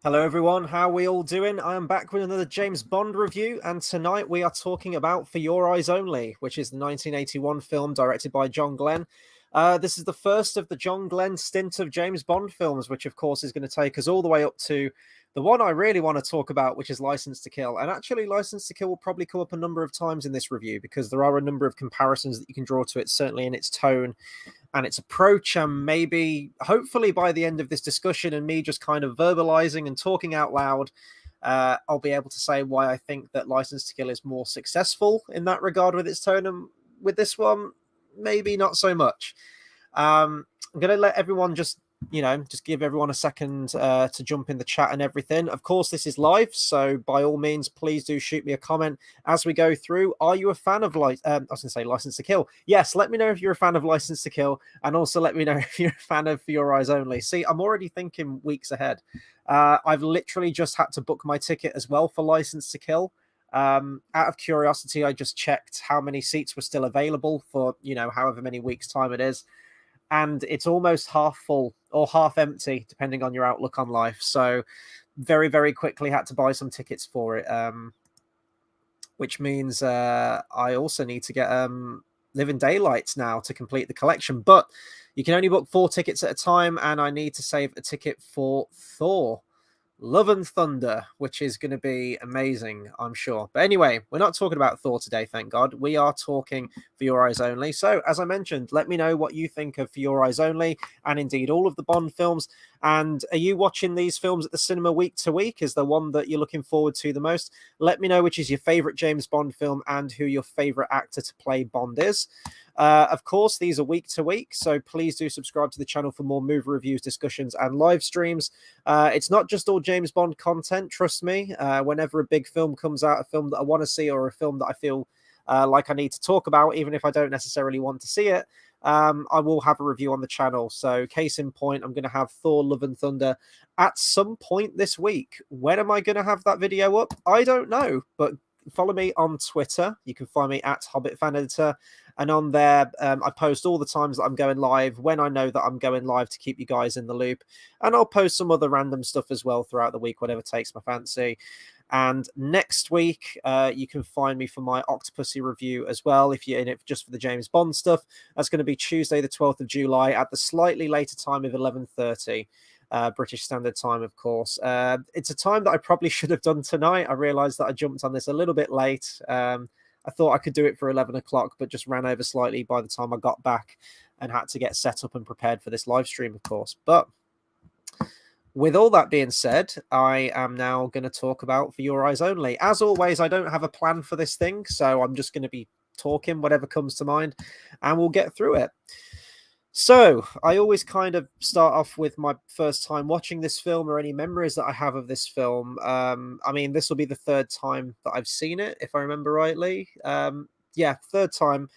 Hello everyone, how are we all doing? I am back with another James Bond review, and tonight we are talking about For Your Eyes Only, which is the 1981 film directed by John Glen. This is the first of the John Glen stint of James Bond films, which of course is going to take us all the way up to the one I really want to talk about, which is License to Kill. And actually, License to Kill will probably come up a number of times in this review because there are a number of comparisons that you can draw to it, certainly in its tone and its approach. And maybe, hopefully, by the end of this discussion and me just kind of verbalizing and talking out loud, I'll be able to say why I think that License to Kill is more successful in that regard with its tone. And with this one, maybe not so much. I'm going to let everyone just give everyone a second to jump in the chat and everything. Of course, this is live, so by all means, please do shoot me a comment as we go through. Are you a fan of License to Kill? Yes, let me know if you're a fan of License to Kill, and also let me know if you're a fan of For Your Eyes Only. See, I'm already thinking weeks ahead. I've literally just had to book my ticket as well for License to Kill. Out of curiosity, I just checked how many seats were still available for, however many weeks' time it is. And it's almost half full or half empty, depending on your outlook on life. So very, very quickly had to buy some tickets for it, which means I also need to get Living Daylights now to complete the collection. But you can only book 4 tickets at a time, and I need to save a ticket for Thor Love and Thunder, which is going to be amazing, I'm sure. But anyway, we're not talking about Thor today, thank God. We are talking For Your Eyes Only. So, as I mentioned, let me know what you think of For Your Eyes Only, and indeed all of the Bond films. And are you watching these films at the cinema week to week? Is there one that you're looking forward to the most? Let me know which is your favorite James Bond film and who your favorite actor to play Bond is. Of course, these are week to week, so please do subscribe to the channel for more movie reviews, discussions, and live streams. It's not just all James Bond content, trust me. Whenever a big film comes out, a film that I want to see or a film that I feel like I need to talk about, even if I don't necessarily want to see it, I will have a review on the channel. So case in point, I'm going to have Thor Love and Thunder at some point this week. When am I going to have that video up? I don't know, but follow me on Twitter. You can find me at Hobbit Fan Editor. And on there, I post all the times that I'm going live, when I know that I'm going live, to keep you guys in the loop. And I'll post some other random stuff as well throughout the week, whatever takes my fancy. And next week, you can find me for my Octopussy review as well, if you're in it just for the James Bond stuff. That's going to be Tuesday, the 12th of July, at the slightly later time of 11:30. British Standard Time, of course. It's a time that I probably should have done tonight. I realized that I jumped on this a little bit late. I thought I could do it for 11 o'clock, but just ran over slightly by the time I got back and had to get set up and prepared for this live stream, of course. But with all that being said, I am now going to talk about For Your Eyes Only. As always, I don't have a plan for this thing, so I'm just going to be talking whatever comes to mind, and we'll get through it. So, I always kind of start off with my first time watching this film or any memories that I have of this film. I mean, this will be the 3rd time that I've seen it, if I remember rightly. Yeah, 3rd time.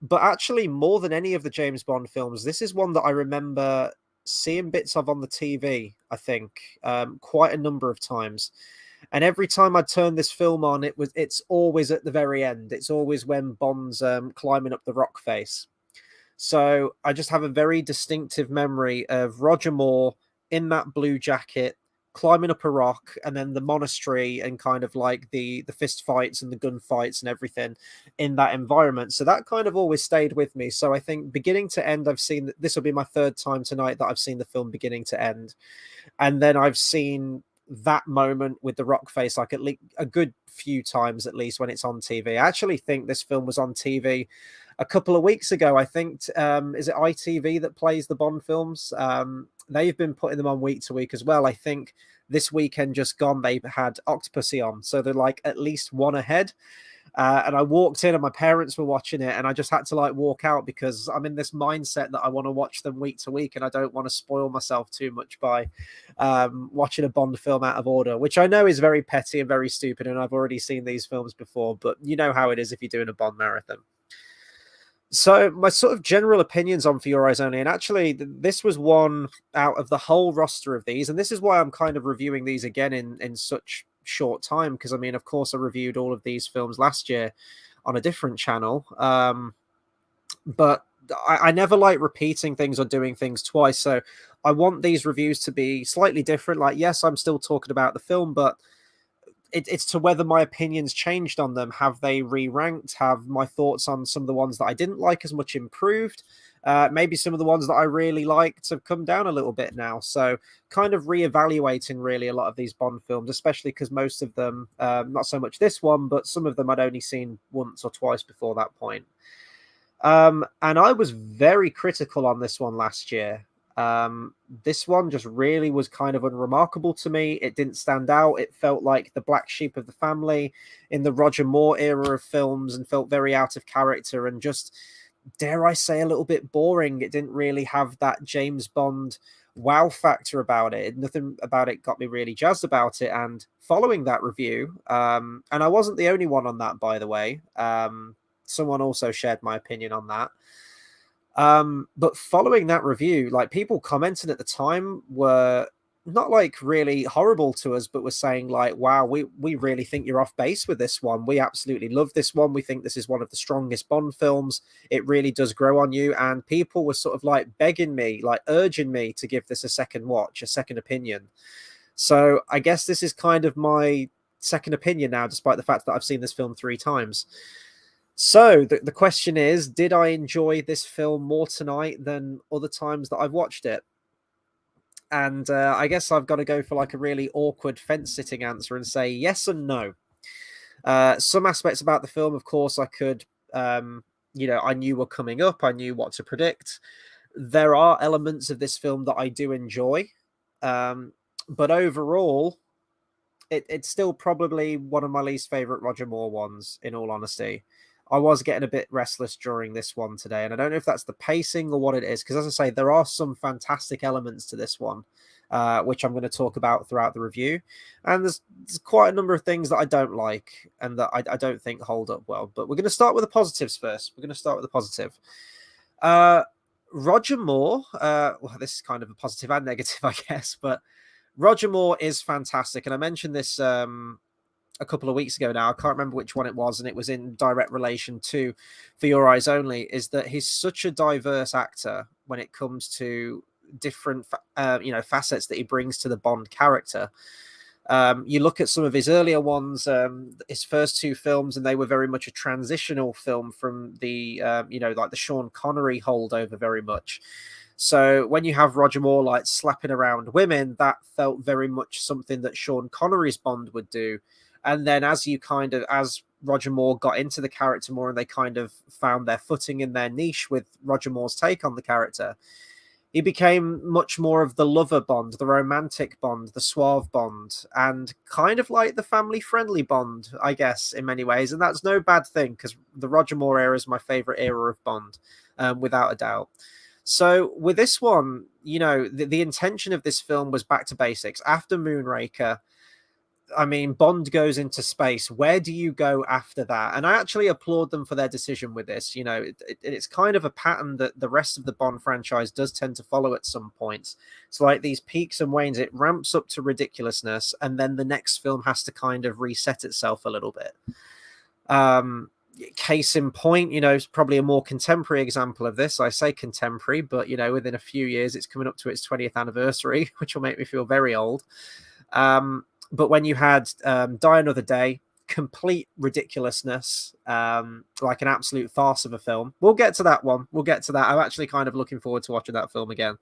But actually, more than any of the James Bond films, this is one that I remember seeing bits of on the TV, I think, quite a number of times. And every time I turn this film on, it's always at the very end. It's always when Bond's climbing up the rock face. So I just have a very distinctive memory of Roger Moore in that blue jacket, climbing up a rock, and then the monastery and kind of like the fist fights and the gun fights and everything in that environment. So that kind of always stayed with me. So I think beginning to end, I've seen, this will be my 3rd time tonight that I've seen the film beginning to end. And then I've seen that moment with the rock face like at least a good few times, at least when it's on TV. I actually think this film was on TV a couple of weeks ago. I think is it ITV that plays the Bond films? They've been putting them on week to week as well. I think this weekend just gone, they had Octopussy on, so they're like at least one ahead. And I walked in and my parents were watching it, and I just had to like walk out because I'm in this mindset that I want to watch them week to week, and I don't want to spoil myself too much by watching a Bond film out of order, which I know is very petty and very stupid, and I've already seen these films before, but you know how it is if you're doing a Bond marathon. So my sort of general opinions on For Your Eyes Only, and actually this was one out of the whole roster of these, and this is why I'm kind of reviewing these again in such short time, because I mean, of course, I reviewed all of these films last year on a different channel, but I never like repeating things or doing things twice. So I want these reviews to be slightly different. Like, yes, I'm still talking about the film, but it's to whether my opinions changed on them. Have they re-ranked? Have my thoughts on some of the ones that I didn't like as much improved? Maybe some of the ones that I really liked have come down a little bit now. So kind of reevaluating really a lot of these Bond films, especially because most of them, not so much this one, but some of them I'd only seen once or twice before that point. And I was very critical on this one last year. This one just really was kind of unremarkable to me. It didn't stand out. It felt like the black sheep of the family in the Roger Moore era of films and felt very out of character and just, dare I say, a little bit boring. It didn't really have that James Bond wow factor about it. Nothing about it got me really jazzed about it. And following that review, and I wasn't the only one on that, by the way. Someone also shared my opinion on that. But following that review, like, people commenting at the time were not like really horrible to us, but were saying like, wow, we really think you're off base with this one. We absolutely love this one. We think this is one of the strongest Bond films. It really does grow on you. And people were sort of like begging me, like urging me to give this a second watch, a second opinion. So I guess this is kind of my second opinion now, despite the fact that I've seen this film 3 times. So the question is, did I enjoy this film more tonight than other times that I've watched it? And I guess I've got to go for like a really awkward fence-sitting answer and say yes and no. Some aspects about the film, of course, I could, I knew were coming up. I knew what to predict. There are elements of this film that I do enjoy. But overall, it's still probably one of my least favorite Roger Moore ones, in all honesty. I was getting a bit restless during this one today, and I don't know if that's the pacing or what it is, because as I say, there are some fantastic elements to this one, which I'm going to talk about throughout the review. And there's quite a number of things that I don't like and that I don't think hold up well. But we're going to start with the positives first. We're going to start with the positive. Roger Moore, well, this is kind of a positive and negative, I guess, but Roger Moore is fantastic. And I mentioned this a couple of weeks ago now. I can't remember which one it was, and it was in direct relation to For Your Eyes Only, is that he's such a diverse actor when it comes to different facets that he brings to the Bond character. You look at some of his earlier ones, his first 2 films, and they were very much a transitional film from the like the Sean Connery holdover very much. So when you have Roger Moore like slapping around women, that felt very much something that Sean Connery's Bond would do. And then as Roger Moore got into the character more and they kind of found their footing in their niche with Roger Moore's take on the character, he became much more of the lover Bond, the romantic Bond, the suave Bond, and kind of like the family-friendly Bond, I guess, in many ways. And that's no bad thing, because the Roger Moore era is my favorite era of Bond, without a doubt. So with this one, the intention of this film was back to basics. After Moonraker, I mean, Bond goes into space. Where do you go after that? And I actually applaud them for their decision with this. It's kind of a pattern that the rest of the Bond franchise does tend to follow at some points. It's like these peaks and wanes. It ramps up to ridiculousness, and then the next film has to kind of reset itself a little bit. Case in point, it's probably a more contemporary example of this. I say contemporary, but, within a few years, it's coming up to its 20th anniversary, which will make me feel very old. But when you had Die Another Day, complete ridiculousness, like an absolute farce of a film. We'll get to that one. We'll get to that. I'm actually kind of looking forward to watching that film again.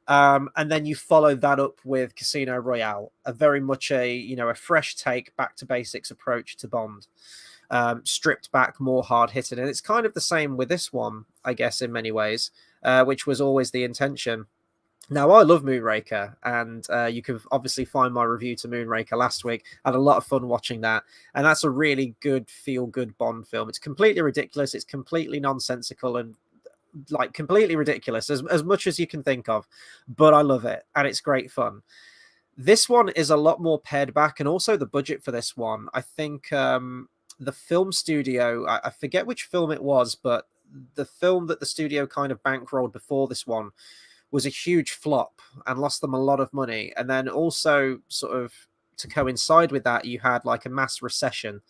And then you follow that up with Casino Royale, a very much a fresh take, back to basics approach to Bond, stripped back, more hard hitting. And it's kind of the same with this one, I guess, in many ways, which was always the intention. Now, I love Moonraker, and you can obviously find my review to Moonraker last week. I had a lot of fun watching that, and that's a really good, feel-good Bond film. It's completely ridiculous. It's completely nonsensical and like completely ridiculous, as much as you can think of, but I love it, and it's great fun. This one is a lot more pared back, and also the budget for this one. I think the film studio, I forget which film it was, but the film that the studio kind of bankrolled before this one was a huge flop and lost them a lot of money. And then also, sort of to coincide with that, you had like a mass recession.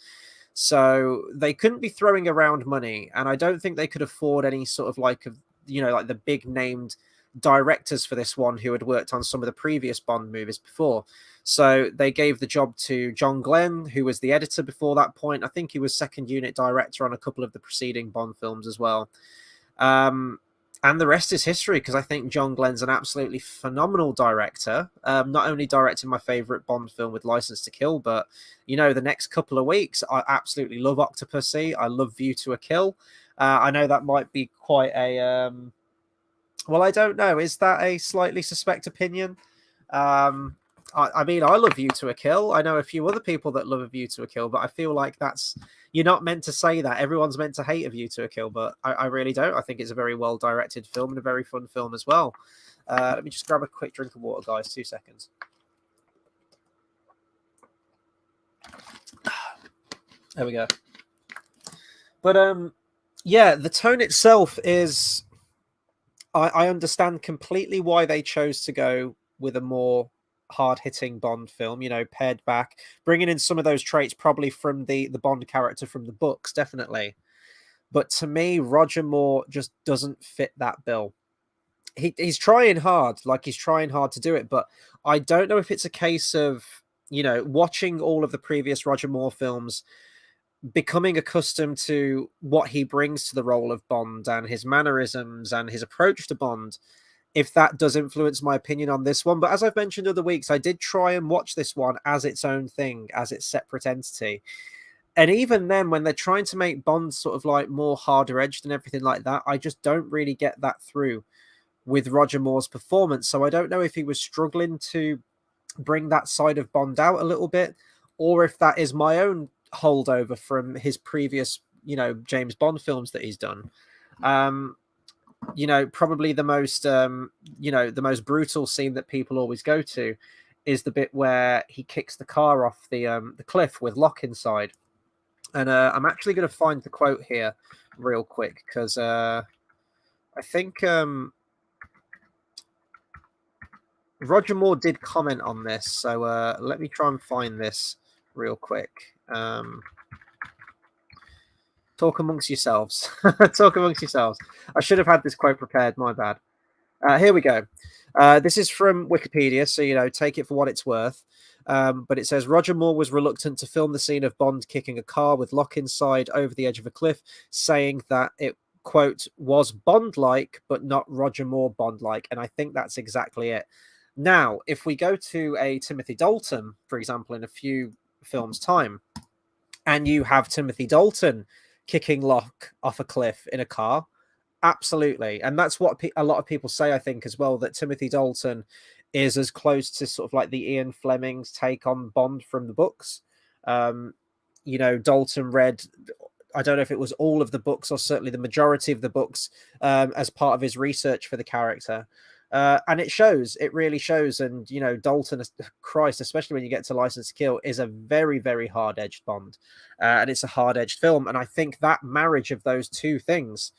So they couldn't be throwing around money, and I don't think they could afford any sort of like like the big named directors for this one who had worked on some of the previous Bond movies before. So they gave the job to John Glen, who was the editor before that point. I think he was second unit director on a couple of the preceding Bond films as well. And the rest is history, because I think John Glen's an absolutely phenomenal director. Not only directed my favorite Bond film with License to Kill, but the next couple of weeks, I absolutely love Octopussy. I love View to a Kill. I know that might be quite a well, I don't know. Is that a slightly suspect opinion? I mean, I love View to a Kill. I know a few other people that love A View to a Kill, but I feel like you're not meant to say that. Everyone's meant to hate A View to a Kill, but I really don't. I think it's a very well-directed film and a very fun film as well. Let me just grab a quick drink of water, guys. 2 seconds. There we go. But, yeah, the tone itself is... I understand completely why they chose to go with a more hard-hitting Bond film, pared back, bringing in some of those traits probably from the Bond character from the books, definitely. But to me, Roger Moore just doesn't fit that bill. He's trying hard, he's trying hard to do it, but I don't know if it's a case of, watching all of the previous Roger Moore films, becoming accustomed to what he brings to the role of Bond and his mannerisms and his approach to Bond, if that does influence my opinion on this one. But as I've mentioned other weeks, I did try and watch this one as its own thing, as its separate entity. And even then, when they're trying to make Bond sort of like more harder edged and everything like that, I just don't really get that through with Roger Moore's performance. So I don't know if he was struggling to bring that side of Bond out a little bit, or if that is my own holdover from his previous, James Bond films that he's done. Probably the most, the most brutal scene that people always go to is the bit where he kicks the car off the cliff with Locke inside. And I'm actually going to find the quote here real quick, because I think Roger Moore did comment on this. So let me try and find this real quick. Talk amongst yourselves. Talk amongst yourselves. I should have had this quote prepared. My bad. Here we go. This is from Wikipedia, so take it for what it's worth. But it says Roger Moore was reluctant to film the scene of Bond kicking a car with Locke inside over the edge of a cliff, saying that it, quote, was Bond-like, but not Roger Moore Bond-like. And I think that's exactly it. Now, if we go to a Timothy Dalton, for example, in a few films' time, and you have Timothy Dalton kicking Locke off a cliff in a car, absolutely. And that's what a lot of people say, I think, as well, that Timothy Dalton is as close to sort of like the Ian Fleming's take on Bond from the books. Dalton read, I don't know if it was all of the books or certainly the majority of the books as part of his research for the character. And it shows, it really shows. And, Dalton, Christ, especially when you get to License to Kill, is a very, very hard-edged Bond. And it's a hard-edged film. And I think that marriage of those two things,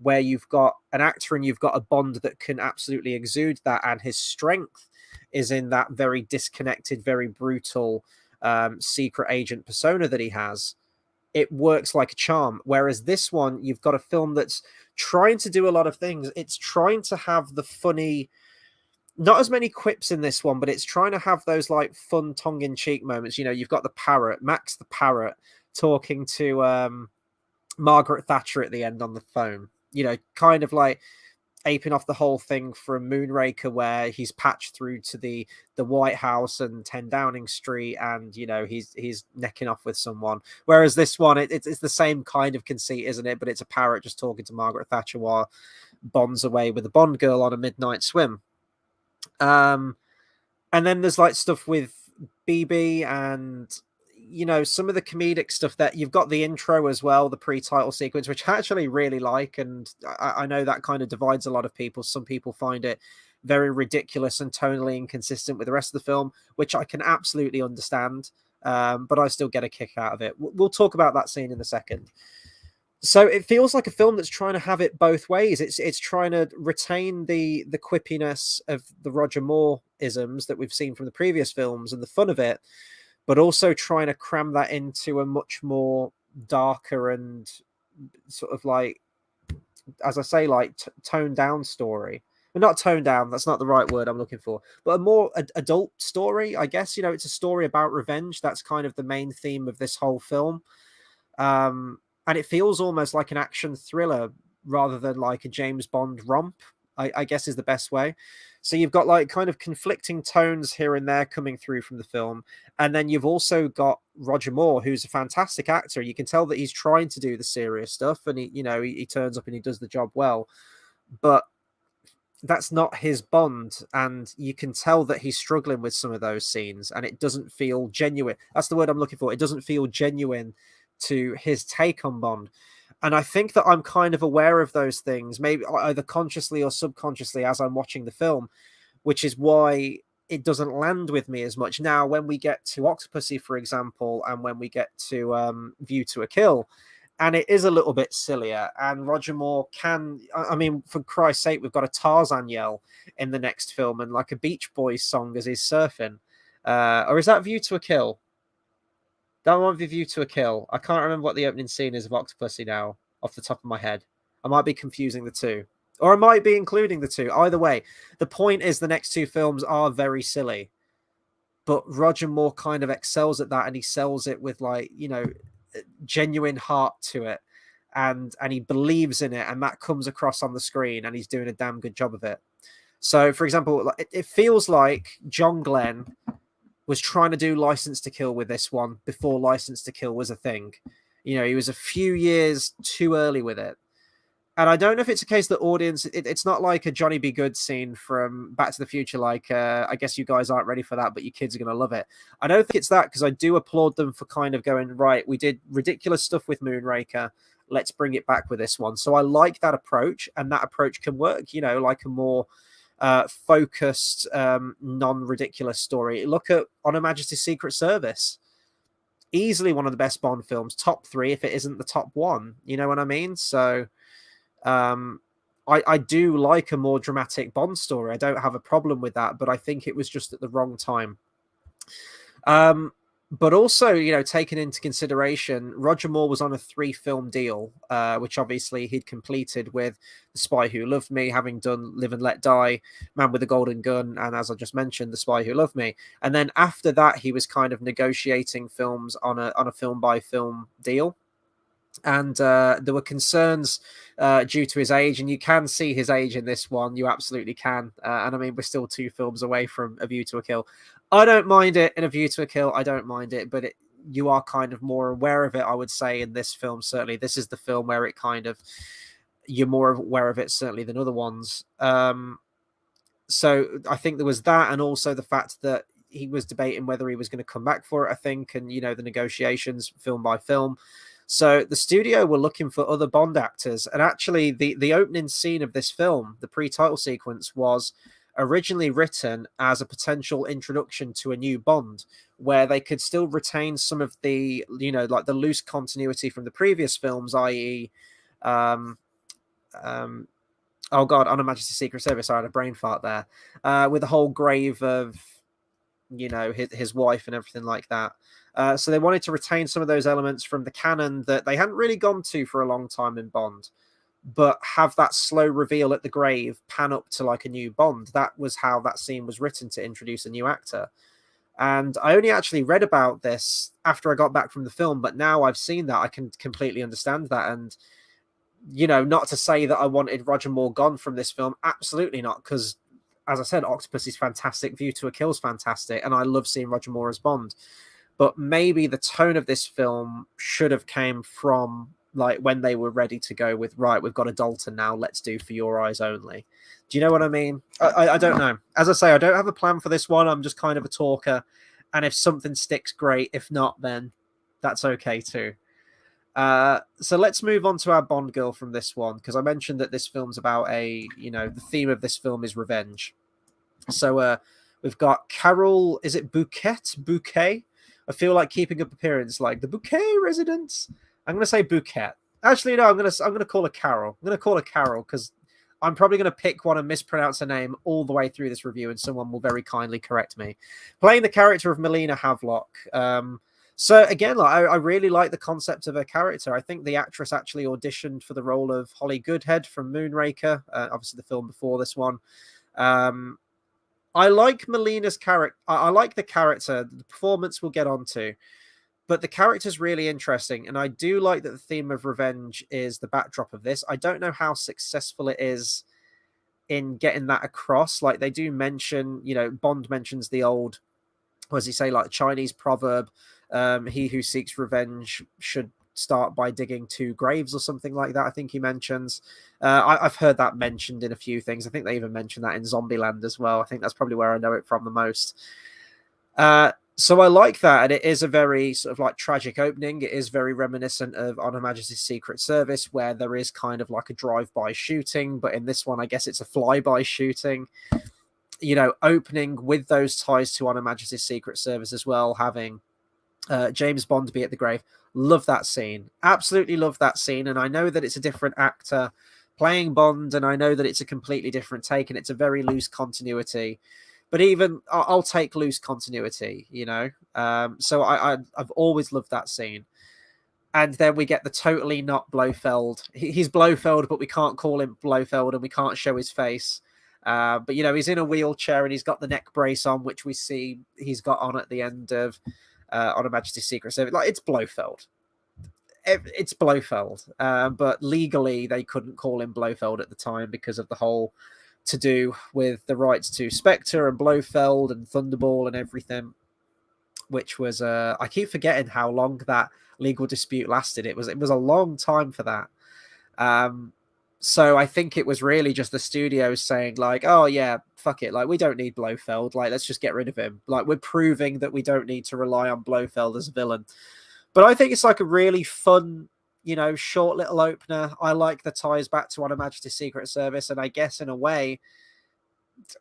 where you've got an actor and you've got a Bond that can absolutely exude that, and his strength is in that very disconnected, very brutal secret agent persona that he has, it works like a charm. Whereas this one, you've got a film that's trying to do a lot of things. It's trying to have the funny, not as many quips in this one, but it's trying to have those like fun tongue-in-cheek moments. You've got the parrot, Max the parrot, talking to Margaret Thatcher at the end on the phone, kind of like aping off the whole thing from Moonraker, where he's patched through to the White House and 10 Downing Street, and he's necking off with someone. Whereas this one, it's the same kind of conceit, isn't it? But it's a parrot just talking to Margaret Thatcher while Bond's away with a Bond girl on a midnight swim. And then there's like stuff with BB and some of the comedic stuff that you've got the intro as well, the pre-title sequence, which I actually really like. And I know that kind of divides a lot of people. Some people find it very ridiculous and tonally inconsistent with the rest of the film, which I can absolutely understand. But I still get a kick out of it. We'll talk about that scene in a second. So it feels like a film that's trying to have it both ways. It's trying to retain the quippiness of the Roger Moore isms that we've seen from the previous films and the fun of it, but also trying to cram that into a much more darker and sort of like, as I say, like toned down story. Well, not toned down, that's not the right word I'm looking for, but a more adult story, I guess. It's a story about revenge. That's kind of the main theme of this whole film. And it feels almost like an action thriller rather than like a James Bond romp, I guess is the best way. So you've got like kind of conflicting tones here and there coming through from the film. And then you've also got Roger Moore, who's a fantastic actor. You can tell that he's trying to do the serious stuff, and he turns up and he does the job well. But that's not his Bond, and you can tell that he's struggling with some of those scenes, and it doesn't feel genuine. That's the word I'm looking for. It doesn't feel genuine to his take on Bond. And I think that I'm kind of aware of those things, maybe either consciously or subconsciously as I'm watching the film, which is why it doesn't land with me as much. Now, when we get to Octopussy, for example, and when we get to View to a Kill, and it is a little bit sillier, and Roger Moore I mean, for Christ's sake, we've got a Tarzan yell in the next film and like a Beach Boys song as he's surfing. Or is that View to a Kill? That might be View to a Kill. I can't remember what the opening scene is of Octopussy now, off the top of my head. I might be confusing the two. Or I might be including the two. Either way, the point is the next two films are very silly. But Roger Moore kind of excels at that, and he sells it with like, genuine heart to it. And he believes in it, and that comes across on the screen, and he's doing a damn good job of it. So, for example, it feels like John Glen was trying to do License to Kill with this one before License to Kill was a thing. He was a few years too early with it. And I don't know if it's a case that audience, it's not like a Johnny B. Good scene from Back to the Future, like, I guess you guys aren't ready for that, but your kids are going to love it. I don't think it's that, because I do applaud them for kind of going, right, we did ridiculous stuff with Moonraker, let's bring it back with this one. So I like that approach, and that approach can work, like a more focused, non-ridiculous story. Look at On Her Majesty's Secret Service. Easily one of the best Bond films, top 3 if it isn't the top 1. You know what I mean? So I do like a more dramatic Bond story. I don't have a problem with that, but I think it was just at the wrong time. But also, taken into consideration, Roger Moore was on a 3-film deal, which obviously he'd completed with The Spy Who Loved Me, having done Live and Let Die, Man with a Golden Gun, and as I just mentioned, The Spy Who Loved Me. And then after that, he was kind of negotiating films on a film-by-film deal. And there were concerns due to his age, and you can see his age in this one. You absolutely can. And I mean, we're still 2 films away from A View to a Kill. I don't mind it in A View to a Kill. I don't mind it, but you are kind of more aware of it, I would say, in this film. Certainly, this is the film where it kind of, you're more aware of it, certainly, than other ones. So I think there was that, and also the fact that he was debating whether he was going to come back for it, I think, and, the negotiations film by film. So the studio were looking for other Bond actors. And actually, the opening scene of this film, the pre-title sequence, was originally written as a potential introduction to a new Bond, where they could still retain some of the, like the loose continuity from the previous films, i.e., oh God, On Her Majesty's Secret Service. I had a brain fart there. With the whole grave of, his wife and everything like that. So they wanted to retain some of those elements from the canon that they hadn't really gone to for a long time in Bond, but have that slow reveal at the grave pan up to like a new Bond. That was how that scene was written, to introduce a new actor. And I only actually read about this after I got back from the film, but now I've seen that, I can completely understand that. And, not to say that I wanted Roger Moore gone from this film. Absolutely not, because as I said, Octopus is fantastic, View to a Kill is fantastic, and I love seeing Roger Moore as Bond. But maybe the tone of this film should have came from like when they were ready to go with, right, we've got a Dalton now, let's do For Your Eyes Only. Do you know what I mean? I don't know. As I say, I don't have a plan for this one. I'm just kind of a talker. And if something sticks, great. If not, then that's okay too. So let's move on to our Bond girl from this one, because I mentioned that this film's about the theme of this film is revenge. So we've got Carol, is it Bouquet? I feel like keeping up appearance, like the Bouquet residence. I'm going to say Bouquet. Actually, no, I'm going to call her Carol. I'm going to call her Carol because I'm probably going to pick one and mispronounce her name all the way through this review, and someone will very kindly correct me. Playing the character of Melina Havelock, So again, like, I really like the concept of her character. I think the actress actually auditioned for the role of Holly Goodhead from Moonraker, obviously the film before this one. I like Melina's character. I like the character. The performance we'll get onto, but the character's really interesting, and I do like that the theme of revenge is the backdrop of this. I don't know how successful it is in getting that across. Like, they do mention, Bond mentions the old, what does he say, like Chinese proverb, he who seeks revenge should start by digging two graves or something like that. I think he mentions. I've heard that mentioned in a few things. I think they even mentioned that in Zombieland as well. I think that's probably where I know it from the most. So I like that, and it is a very sort of like tragic opening. It is very reminiscent of On Her Majesty's Secret Service, where there is kind of like a drive-by shooting, but in this one, I guess it's a fly-by shooting. Opening with those ties to On Her Majesty's Secret Service as well, having James Bond be at the grave. Love that scene. Absolutely love that scene. And I know that it's a different actor playing Bond, and I know that it's a completely different take, and it's a very loose continuity. But even I'll take loose continuity, So I've always loved that scene. And then we get the totally not Blofeld. He's Blofeld, but we can't call him Blofeld, and we can't show his face. But he's in a wheelchair, and he's got the neck brace on, which we see he's got on at the end of On Her Majesty's Secret Service. Like, it's Blofeld. It's Blofeld. But legally, they couldn't call him Blofeld at the time because of the whole to do with the rights to Spectre and Blofeld and Thunderball and everything, which was I keep forgetting how long that legal dispute lasted. It was a long time for that. So I think it was really just the studios saying, like, oh yeah, fuck it, like, we don't need Blofeld, like, let's just get rid of him. Like, we're proving that we don't need to rely on Blofeld as a villain. But I think it's like a really fun, short little opener. I like the ties back to On Her Majesty's Secret Service, and I guess in a way,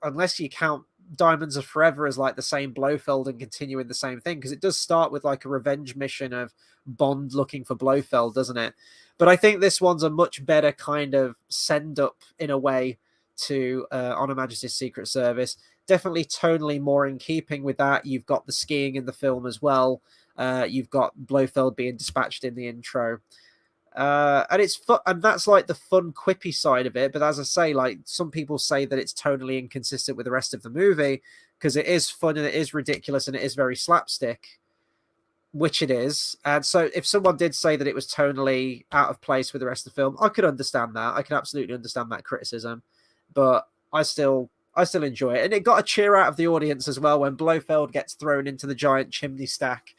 unless you count Diamonds Are Forever as like the same Blofeld and continuing the same thing, because it does start with like a revenge mission of Bond looking for Blofeld, doesn't it? But I think this one's a much better kind of send up in a way to On Her Majesty's Secret Service. Definitely tonally more in keeping with that. You've got the skiing in the film as well. You've got Blofeld being dispatched in the intro. And it's fun, and that's like the fun, quippy side of it. But as I say, like, some people say that it's tonally inconsistent with the rest of the movie because it is fun and it is ridiculous and it is very slapstick, which it is. And so if someone did say that it was tonally out of place with the rest of the film, I could understand that. I can absolutely understand that criticism, but I still enjoy it. And it got a cheer out of the audience as well when Blofeld gets thrown into the giant chimney stack.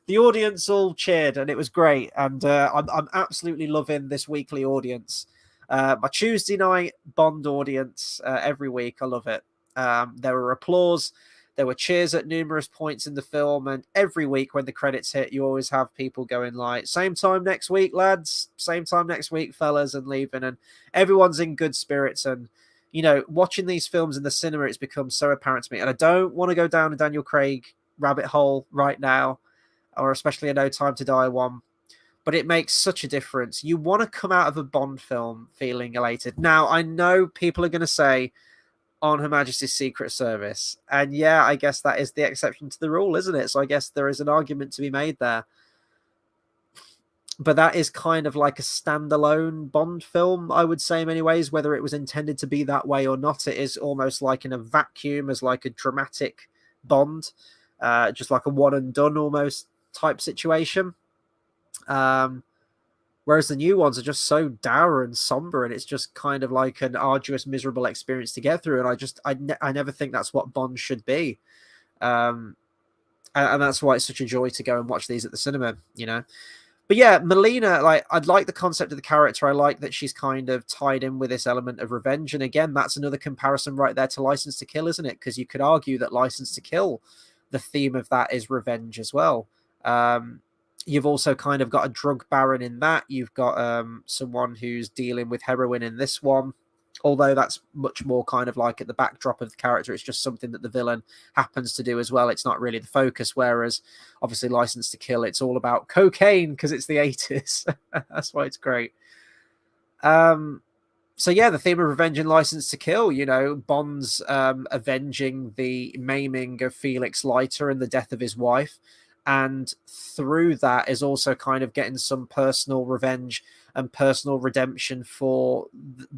The audience all cheered, and it was great. And I'm absolutely loving this weekly audience. My Tuesday night Bond audience every week. I love it. There were applause. There were cheers at numerous points in the film. And every week when the credits hit, you always have people going like, same time next week, lads. Same time next week, fellas, and leaving. And everyone's in good spirits. And, watching these films in the cinema, it's become so apparent to me. And I don't want to go down a Daniel Craig rabbit hole right now, or especially a No Time to Die one, but it makes such a difference. You want to come out of a Bond film feeling elated. Now, I know people are going to say On Her Majesty's Secret Service, and yeah, I guess that is the exception to the rule, isn't it? So I guess there is an argument to be made there. But that is kind of like a standalone Bond film, I would say in many ways, whether it was intended to be that way or not. It is almost like in a vacuum as like a dramatic Bond, just like a one and done almost type situation. Whereas the new ones are just so dour and somber, and it's just kind of like an arduous, miserable experience to get through. And I never think that's what Bond should be. And that's why it's such a joy to go and watch these at the cinema, But yeah, Melina, like, I'd like the concept of the character. I like that she's kind of tied in with this element of revenge. And again, that's another comparison right there to License to Kill, isn't it? Because you could argue that License to Kill, the theme of that is revenge as well. You've also kind of got a drug baron in that. You've got someone who's dealing with heroin in this one, although that's much more kind of like at the backdrop of the character. It's just something that the villain happens to do as well. It's not really the focus, whereas obviously License to Kill, it's all about cocaine because it's the 80s. That's why it's great. So yeah, the theme of revenge in License to Kill, Bond's avenging the maiming of Felix Leiter and the death of his wife. and through that is also kind of getting some personal revenge and personal redemption for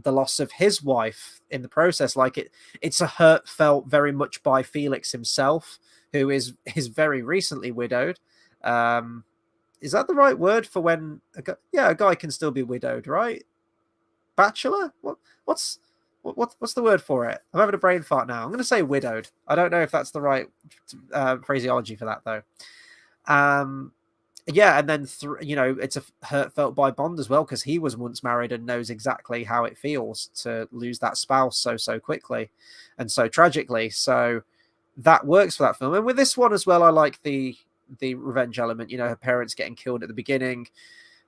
the loss of his wife in the process. Like it's a hurt felt very much by Felix himself, who is very recently widowed. Is that the right word for when a guy can still be widowed, right? Bachelor? What's what's the word for it? I'm having a brain fart now. I'm going to say widowed. I don't know if that's the right phraseology for that though. Yeah, and then it's a hurt felt by Bond as well, because he was once married and knows exactly how it feels to lose that spouse so quickly and so tragically. So that works for that film. And with this one as well, I like the revenge element. Her parents getting killed at the beginning.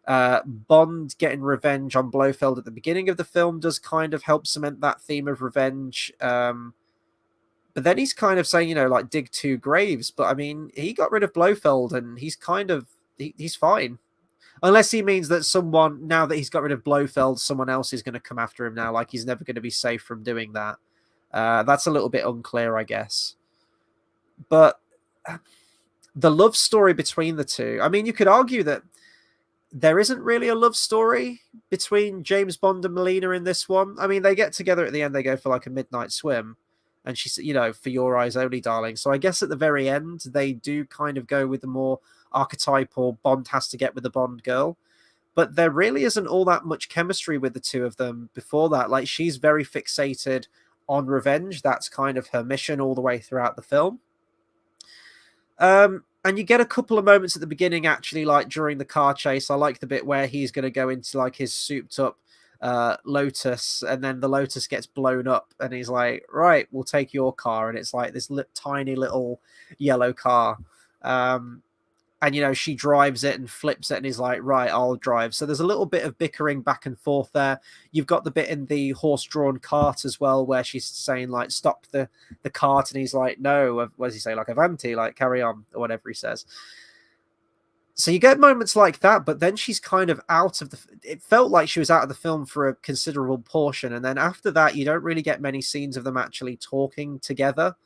Bond getting revenge on Blofeld at the beginning of the film does kind of help cement that theme of revenge. But then he's kind of saying, like, dig two graves. But I mean, he got rid of Blofeld and he's kind of, he's fine. Unless he means that someone, now that he's got rid of Blofeld, someone else is going to come after him now. Like, he's never going to be safe from doing that. That's a little bit unclear, I guess. But the love story between the two, I mean, you could argue that there isn't really a love story between James Bond and Melina in this one. I mean, they get together at the end, they go for like a midnight swim. And she's, for your eyes only, darling. So I guess at the very end, they do kind of go with the more archetypal Bond has to get with the Bond girl. But there really isn't all that much chemistry with the two of them before that. Like, she's very fixated on revenge. That's kind of her mission all the way throughout the film. And you get a couple of moments at the beginning, actually, like during the car chase. I like the bit where he's going to go into like his souped up Lotus, and then the Lotus gets blown up and he's like, right, we'll take your car. And it's like this tiny little yellow car. And she drives it and flips it and he's like, right, I'll drive. So there's a little bit of bickering back and forth there. You've got the bit in the horse-drawn cart as well where she's saying, like, stop the cart, and he's like, no, what does he say, like, avanti, like, carry on, or whatever he says. So you get moments like that, but then she's kind of out of it felt like she was out of the film for a considerable portion. And then after that, you don't really get many scenes of them actually talking together.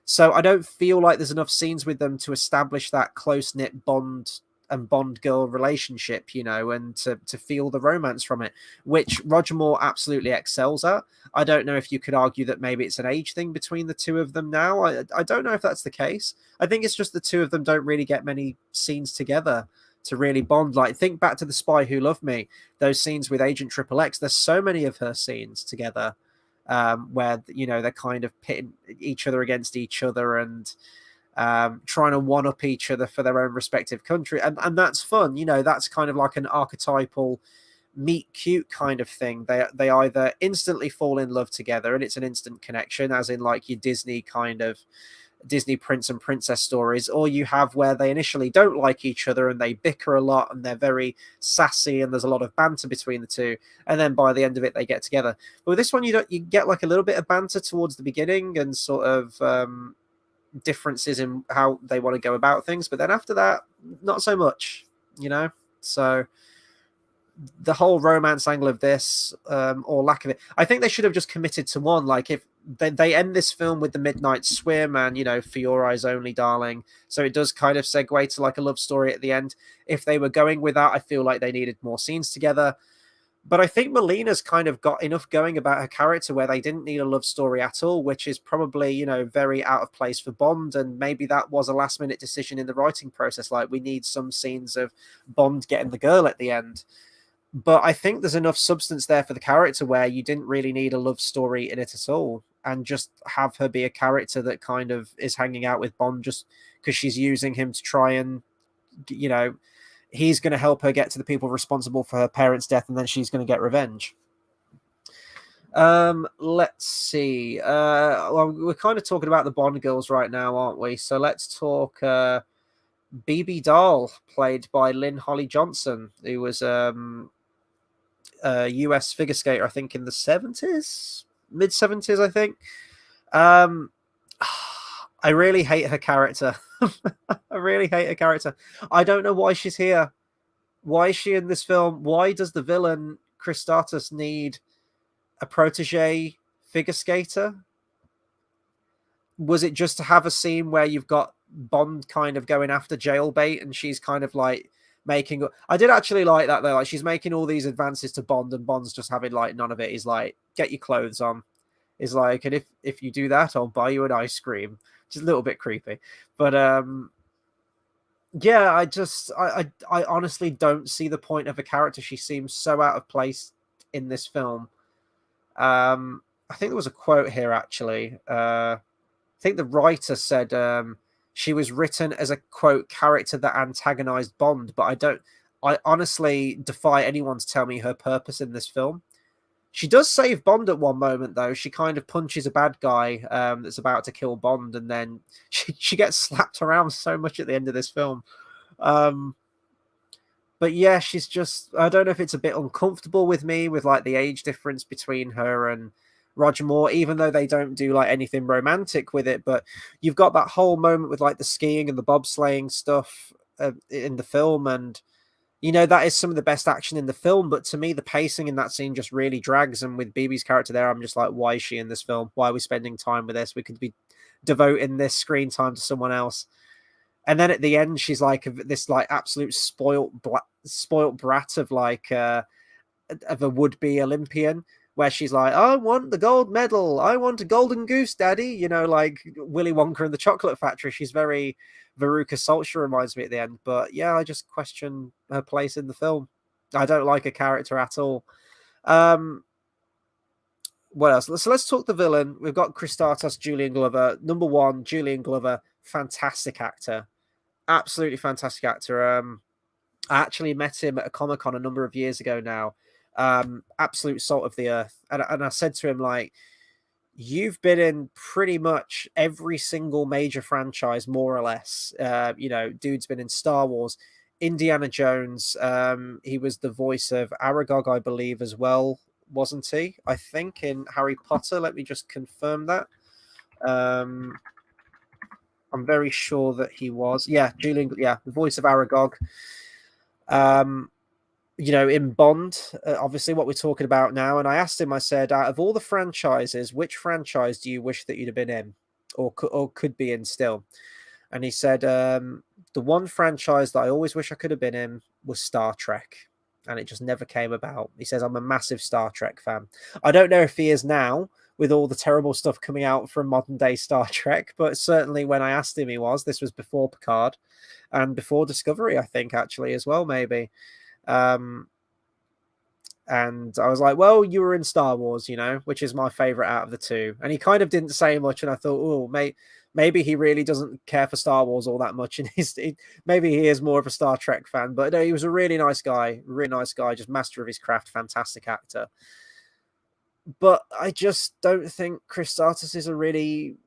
So I don't feel like there's enough scenes with them to establish that close-knit Bond and Bond girl relationship, and to feel the romance from it, which Roger Moore absolutely excels at. I don't know if you could argue that maybe it's an age thing between the two of them now. I don't know if that's the case. I think it's just the two of them don't really get many scenes together to really bond. Like, think back to The Spy Who Loved Me, those scenes with Agent Triple X. There's so many of her scenes together. Where they're kind of pitting each other against each other and trying to one up each other for their own respective country, and that's fun. That's kind of like an archetypal meet cute kind of thing. They either instantly fall in love together and it's an instant connection, as in like your Disney kind of Disney prince and princess stories, or you have where they initially don't like each other and they bicker a lot and they're very sassy and there's a lot of banter between the two, and then by the end of it they get together. But with this one, you get like a little bit of banter towards the beginning and sort of differences in how they want to go about things, but then after that, not so much, so the whole romance angle of this, or lack of it, I think they should have just committed to one. Like, if they end this film with the midnight swim and, for your eyes only, darling, so it does kind of segue to like a love story at the end. If they were going with that, I feel like they needed more scenes together. But I think Melina's kind of got enough going about her character where they didn't need a love story at all, which is probably, very out of place for Bond. And maybe that was a last minute decision in the writing process. Like, we need some scenes of Bond getting the girl at the end. But I think there's enough substance there for the character where you didn't really need a love story in it at all, and just have her be a character that kind of is hanging out with Bond just because she's using him to try and, he's going to help her get to the people responsible for her parents' death, and then she's going to get revenge. Let's see. Well, we're kind of talking about the Bond girls right now, aren't we? So let's talk BB Dahl, played by Lynn Holly Johnson, who was US figure skater, I think in the 70s, mid 70s, I think. I really hate her character. I really hate her character. I don't know why she's here. Why is she in this film? Why does the villain Christatus need a protege figure skater? Was it just to have a scene where you've got Bond kind of going after jailbait, and she's kind of like making. I did actually like that though. Like she's making all these advances to Bond, and Bond's just having like none of it. He's like, "Get your clothes on." Is like, and if you do that, I'll buy you an ice cream. Just a little bit creepy, but yeah, I honestly don't see the point of a character. She seems so out of place in this film. I think there was a quote here actually. I think the writer said she was written as a quote character that antagonized Bond, but I honestly defy anyone to tell me her purpose in this film. She does save Bond at one moment, though. She kind of punches a bad guy that's about to kill Bond, and then she gets slapped around so much at the end of this film. But yeah, she's just, I don't know if it's a bit uncomfortable with me with like the age difference between her and Roger Moore, even though they don't do like anything romantic with it. But you've got that whole moment with like the skiing and the bobsleighing stuff in the film, and you know, that is some of the best action in the film, but to me, the pacing in that scene just really drags. And with BB's character there, I'm just like, why is she in this film? Why are we spending time with this? We could be devoting this screen time to someone else. And then at the end, she's like this like absolute spoilt brat of like of a would-be Olympian, where she's like, I want the gold medal. I want a golden goose, daddy. You know, like Willy Wonka and the Chocolate Factory. She's very Veruca Salt, she reminds me at the end. But yeah, I just question her place in the film. I don't like her character at all. What else? So let's talk the villain. We've got Kristatos, Julian Glover. Number one, Julian Glover, fantastic actor. Absolutely fantastic actor. I actually met him at a Comic-Con a number of years ago now. Absolute salt of the earth. And I said to him, like, you've been in pretty much every single major franchise, more or less. You know, dude's been in Star Wars, Indiana Jones. He was the voice of Aragog, I believe, as well, wasn't he? I think in Harry Potter. Let me just confirm that. I'm very sure that he was. Yeah, Julian. Yeah, the voice of Aragog. You know, in Bond, obviously what we're talking about now. And I asked him, I said, out of all the franchises, which franchise do you wish that you'd have been in or could be in still? And he said, the one franchise that I always wish I could have been in was Star Trek. And it just never came about. He says, I'm a massive Star Trek fan. I don't know if he is now with all the terrible stuff coming out from modern day Star Trek, but certainly when I asked him, he was. This was before Picard and before Discovery, I think, actually, as well, maybe. And I was like, well, you were in Star Wars, you know, which is my favorite out of the two. And he kind of didn't say much. And I thought, oh, maybe he really doesn't care for Star Wars all that much. And maybe he is more of a Star Trek fan. But no, he was a really nice guy, just master of his craft, fantastic actor. But I just don't think Kristatos is a really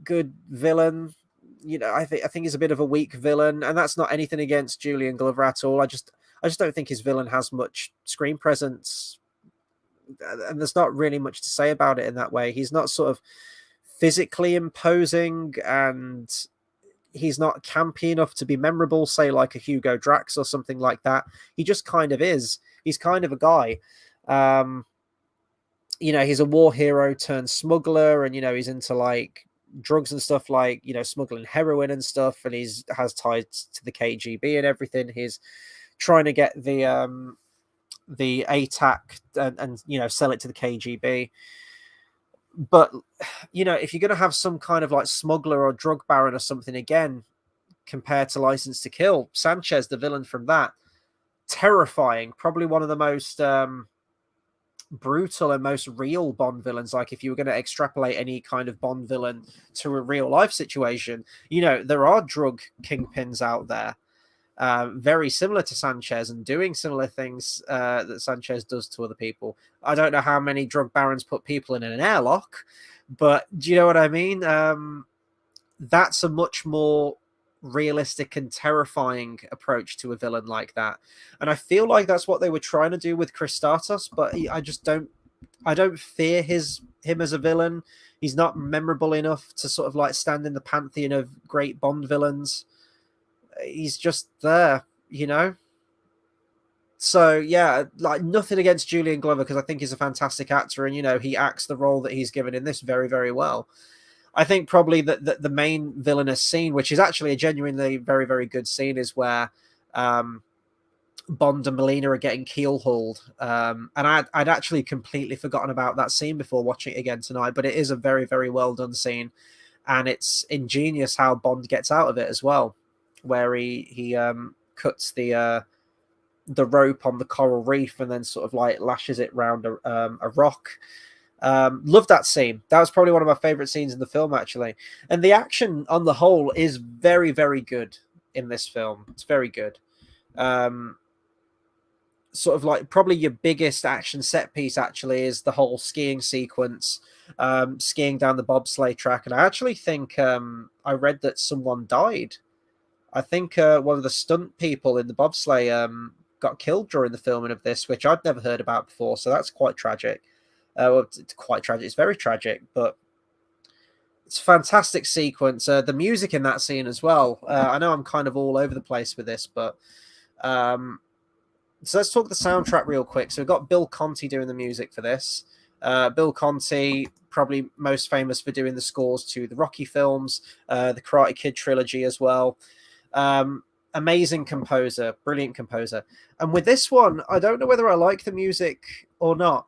good villain. You know, I think he's a bit of a weak villain, and that's not anything against Julian Glover at all. I just don't think his villain has much screen presence, and there's not really much to say about it in that way. He's not sort of physically imposing, and he's not campy enough to be memorable, say like a Hugo Drax or something like that. He just kind of is. He's kind of a guy. You know, he's a war hero turned smuggler, and you know, he's into like drugs and stuff, like, you know, smuggling heroin and stuff, and has ties to the KGB and everything. He's trying to get the ATAC and you know, sell it to the KGB. But you know, if you're going to have some kind of like smuggler or drug baron or something again, compared to License to Kill, Sanchez, the villain from that, terrifying, probably one of the most brutal and most real Bond villains. Like, if you were going to extrapolate any kind of Bond villain to a real life situation, you know, there are drug kingpins out there, very similar to Sanchez and doing similar things that Sanchez does to other people. I don't know how many drug barons put people in an airlock, but do you know what I mean? That's a much more realistic and terrifying approach to a villain like that, and I feel like that's what they were trying to do with Kristatos, but I don't fear him as a villain. He's not memorable enough to sort of like stand in the pantheon of great Bond villains. He's just there, you know. So yeah, like, nothing against Julian Glover, because I think he's a fantastic actor, and you know, he acts the role that he's given in this very, very well. I think probably the main villainous scene, which is actually a genuinely very, very good scene, is where Bond and Melina are getting keel-hauled. And I'd actually completely forgotten about that scene before watching it again tonight, but it is a very, very well done scene. And it's ingenious how Bond gets out of it as well, where he cuts the rope on the coral reef and then sort of like lashes it round a rock. Love that scene. That was probably one of my favorite scenes in the film, actually. And the action on the whole is very, very good in this film. It's very good. Sort of like probably your biggest action set piece actually is the whole skiing sequence, skiing down the bobsleigh track. And I actually think I read that someone died. I think one of the stunt people in the bobsleigh got killed during the filming of this, which I'd never heard about before. So that's quite tragic. Well, it's quite tragic. It's very tragic, but it's a fantastic sequence. The music in that scene as well. I know I'm kind of all over the place with this, but so let's talk the soundtrack real quick. So we've got Bill Conti doing the music for this. Bill Conti, probably most famous for doing the scores to the Rocky films, the Karate Kid trilogy as well. Amazing composer, brilliant composer. And with this one, I don't know whether I like the music or not.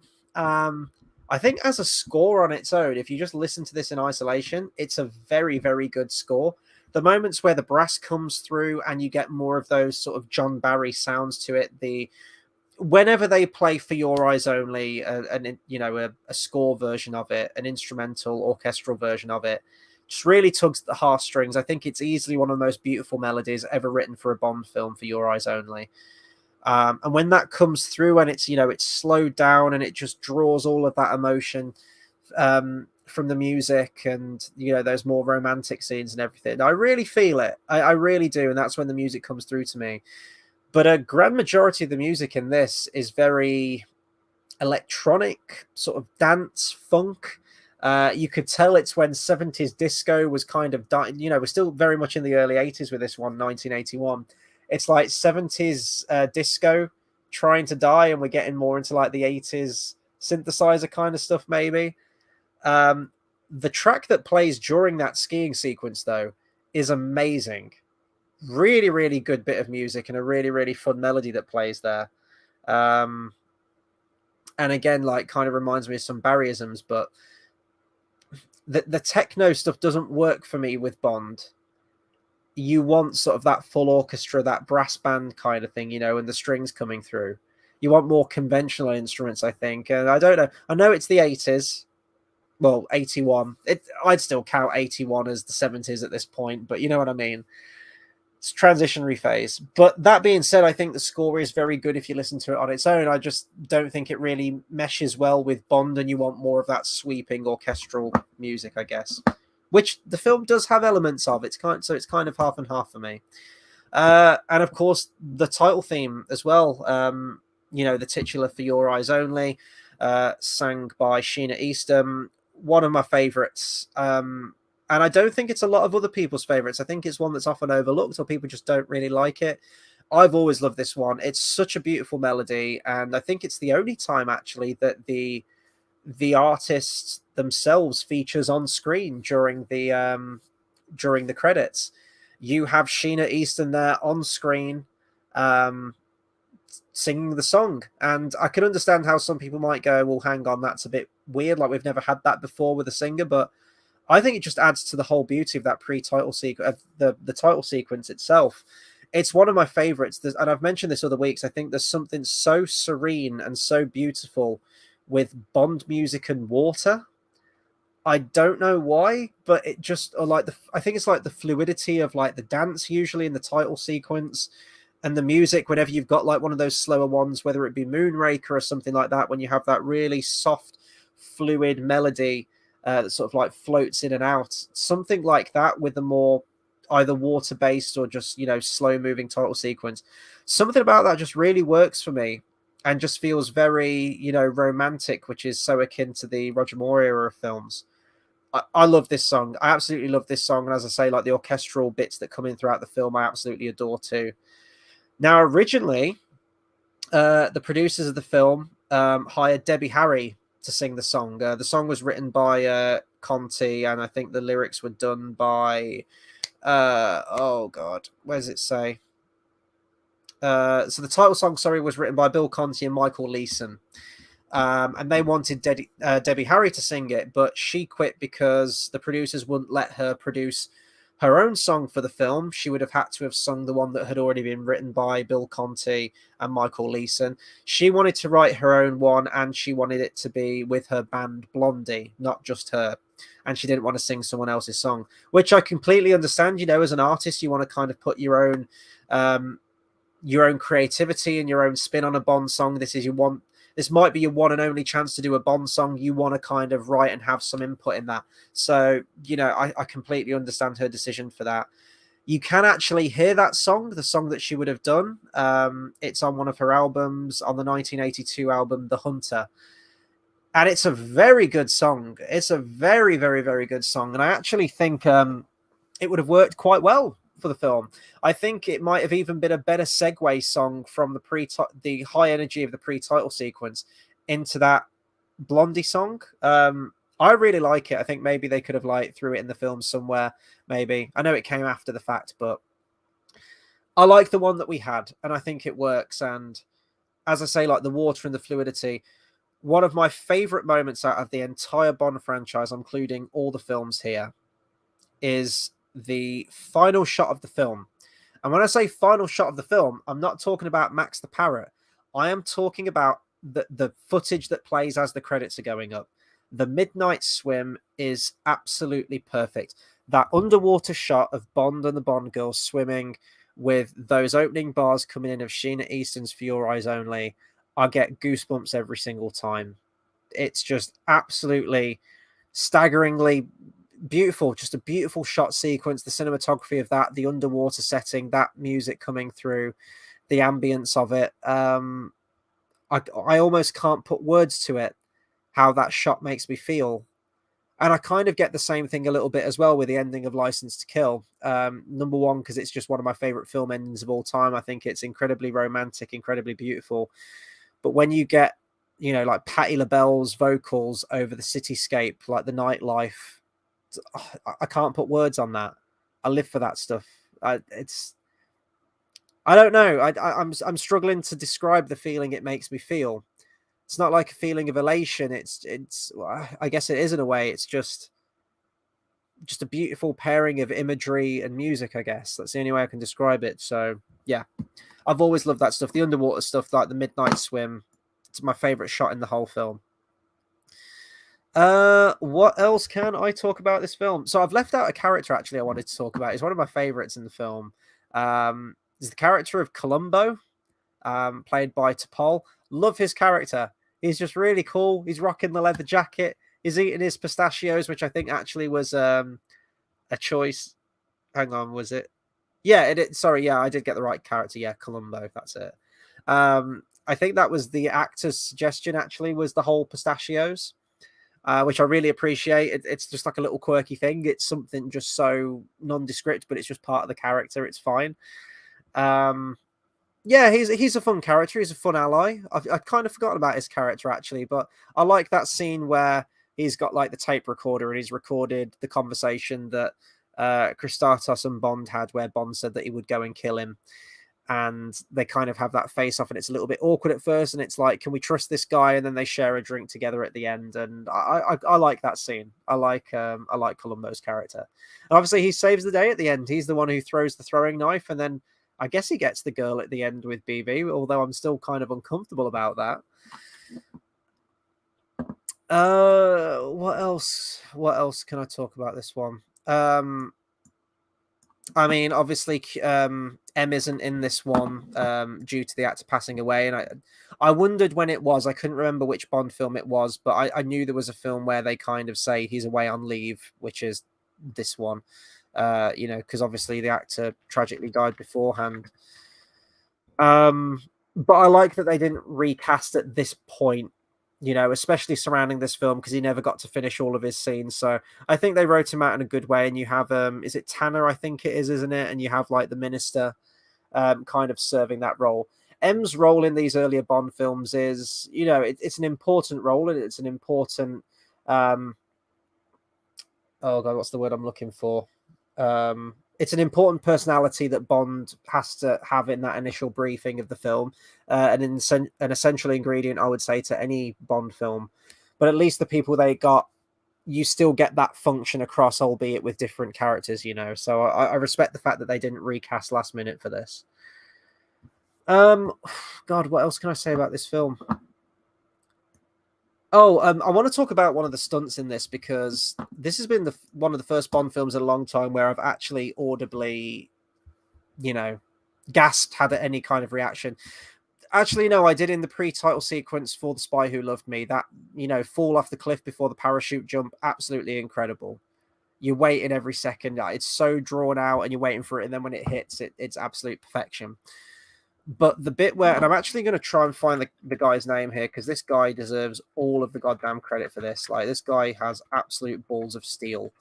I think as a score on its own, if you just listen to this in isolation, it's a very, very good score. The moments where the brass comes through and you get more of those sort of John Barry sounds to it, whenever they play For Your Eyes Only, a score version of it, an instrumental orchestral version of it, just really tugs at the heartstrings. I think it's easily one of the most beautiful melodies ever written for a Bond film, For Your Eyes Only. And when that comes through and it's slowed down and it just draws all of that emotion from the music and, those more romantic scenes and everything, I really feel it. I really do. And that's when the music comes through to me. But a grand majority of the music in this is very electronic, sort of dance, funk. You could tell it's when 70s disco was kind of dying. We're still very much in the early 80s with this one, 1981. It's like 70s disco trying to die, and we're getting more into like the 80s synthesizer kind of stuff, maybe. The track that plays during that skiing sequence, though, is amazing. Really, really good bit of music and a really, really fun melody that plays there. And again, like, kind of reminds me of some Barryisms, but the techno stuff doesn't work for me with Bond. You want sort of that full orchestra, that brass band kind of thing, and the strings coming through. You want more conventional instruments, I think. And I don't know. I know it's the 80s. Well, 81. I'd still count 81 as the 70s at this point, but you know what I mean. It's a transitionary phase. But that being said, I think the score is very good if you listen to it on its own. I just don't think it really meshes well with Bond, and you want more of that sweeping orchestral music, I guess. Which the film does have elements of. It's kind of half and half for me. And of course, the title theme as well. The titular For Your Eyes Only, sang by Sheena Easton. One of my favorites. And I don't think it's a lot of other people's favorites. I think it's one that's often overlooked or people just don't really like it. I've always loved this one. It's such a beautiful melody. And I think it's the only time actually that the artists themselves features on screen during the credits. You have Sheena Easton there on screen singing the song, and I can understand how some people might go, well, hang on, that's a bit weird, like we've never had that before with a singer, but I think it just adds to the whole beauty of that pre-title sequence, the title sequence itself. It's one of my favorites, and I've mentioned this other weeks. I think there's something so serene and so beautiful with Bond music and water. I don't know why, but it just, I think it's like the fluidity of like the dance usually in the title sequence and the music whenever you've got like one of those slower ones, whether it be Moonraker or something like that, when you have that really soft, fluid melody that sort of like floats in and out, something like that with the more either water-based or just, slow-moving title sequence. Something about that just really works for me. And just feels very, romantic, which is so akin to the Roger Moore era of films. I love this song. I absolutely love this song. And as I say, like the orchestral bits that come in throughout the film, I absolutely adore too. Now, originally, the producers of the film hired Debbie Harry to sing the song. The song was written by Conti, and I think the lyrics were done by oh god, where does it say? So the title song, sorry, was written by Bill Conti and Michael Leeson. And they wanted Debbie Harry to sing it, but she quit because the producers wouldn't let her produce her own song for the film. She would have had to have sung the one that had already been written by Bill Conti and Michael Leeson. She wanted to write her own one, and she wanted it to be with her band Blondie, not just her. And she didn't want to sing someone else's song, which I completely understand. You know, as an artist, you want to kind of put your own creativity and your own spin on a Bond song. This might be your one and only chance to do a Bond song. You want to kind of write and have some input in that. So, you know, I completely understand her decision for that. You can actually hear that song, the song that she would have done. It's on one of her albums, on the 1982 album, The Hunter. And it's a very good song. It's a very, very, very good song. And I actually think it would have worked quite well for the film. I think it might have even been a better segue song from the high energy of the pre-title sequence into that Blondie song. I really like it. I think maybe they could have like threw it in the film somewhere. Maybe, I know it came after the fact, but I like the one that we had, and I think it works. And as I say, like the water and the fluidity, one of my favorite moments out of the entire Bond franchise, including all the films here, is the final shot of the film. And when I say final shot of the film, I'm not talking about Max the Parrot. I am talking about the footage that plays as the credits are going up. The midnight swim is absolutely perfect. That underwater shot of Bond and the Bond girls swimming with those opening bars coming in of Sheena Easton's For Your Eyes Only, I get goosebumps every single time. It's just absolutely staggeringly beautiful, just a beautiful shot sequence, the cinematography of that, the underwater setting, that music coming through, the ambience of it. I almost can't put words to it, how that shot makes me feel. And I kind of get the same thing a little bit as well with the ending of License to Kill. Number one, because it's just one of my favorite film endings of all time. I think it's incredibly romantic, incredibly beautiful. But when you get, you know, like Patti LaBelle's vocals over the cityscape, like the nightlife, I can't put words on that. I live for that stuff. I don't know. I'm struggling to describe the feeling it makes me feel. It's not like a feeling of elation. It's I guess it is in a way. It's just a beautiful pairing of imagery and music. I guess that's the only way I can describe it. So yeah, I've always loved that stuff. The underwater stuff, like the midnight swim. It's my favorite shot in the whole film. What else can I talk about this film? So I've left out a character actually I wanted to talk about. He's one of my favorites in the film. Is the character of Columbo, played by T'Pol. Love his character. He's just really cool. He's rocking the leather jacket. He's eating his pistachios, which I think actually was a choice. Hang on, was it? Yeah, sorry, yeah, I did get the right character. Yeah, Columbo, that's it. I think that was the actor's suggestion, actually, was the whole pistachios. Which I really appreciate. It's just like a little quirky thing. It's something just so nondescript, but it's just part of the character. It's fine. Yeah, he's a fun character. He's a fun ally. I've kind of forgotten about his character actually, but I like that scene where he's got like the tape recorder and he's recorded the conversation that Christatos and Bond had, where Bond said that he would go and kill him. And they kind of have that face off, and it's a little bit awkward at first. And it's like, can we trust this guy? And then they share a drink together at the end. And I like that scene. I like Columbo's character. And obviously, he saves the day at the end. He's the one who throws the throwing knife, and then I guess he gets the girl at the end with BB. Although I'm still kind of uncomfortable about that. What else? What else can I talk about this one? I mean, obviously, M isn't in this one due to the actor passing away, and I wondered when it was. I couldn't remember which Bond film it was, but I knew there was a film where they kind of say he's away on leave, which is this one. You know, because obviously the actor tragically died beforehand. But I like that they didn't recast at this point, you know, especially surrounding this film, because he never got to finish all of his scenes. So I think they wrote him out in a good way. And you have, is it Tanner? I think it is, isn't it? And you have like the minister kind of serving that role. M's role in these earlier Bond films is, you know, it's an important role, and it's an important oh god, what's the word I'm looking for? It's an important personality that Bond has to have in that initial briefing of the film, an essential ingredient, I would say, to any Bond film. But at least the people they got, you still get that function across, albeit with different characters, you know. So I respect the fact that they didn't recast last minute for this. God, what else can I say about this film? Oh, I want to talk about one of the stunts in this, because this has been one of the first Bond films in a long time where I've actually audibly, you know, gasped, had any kind of reaction. Actually, no, I did in the pre-title sequence for The Spy Who Loved Me. That, you know, fall off the cliff before the parachute jump, absolutely incredible. You're waiting every second. It's so drawn out and you're waiting for it. And then when it hits, it's absolute perfection. But the bit where, and I'm actually going to try and find the guy's name here, because this guy deserves all of the goddamn credit for this. Like, this guy has absolute balls of steel.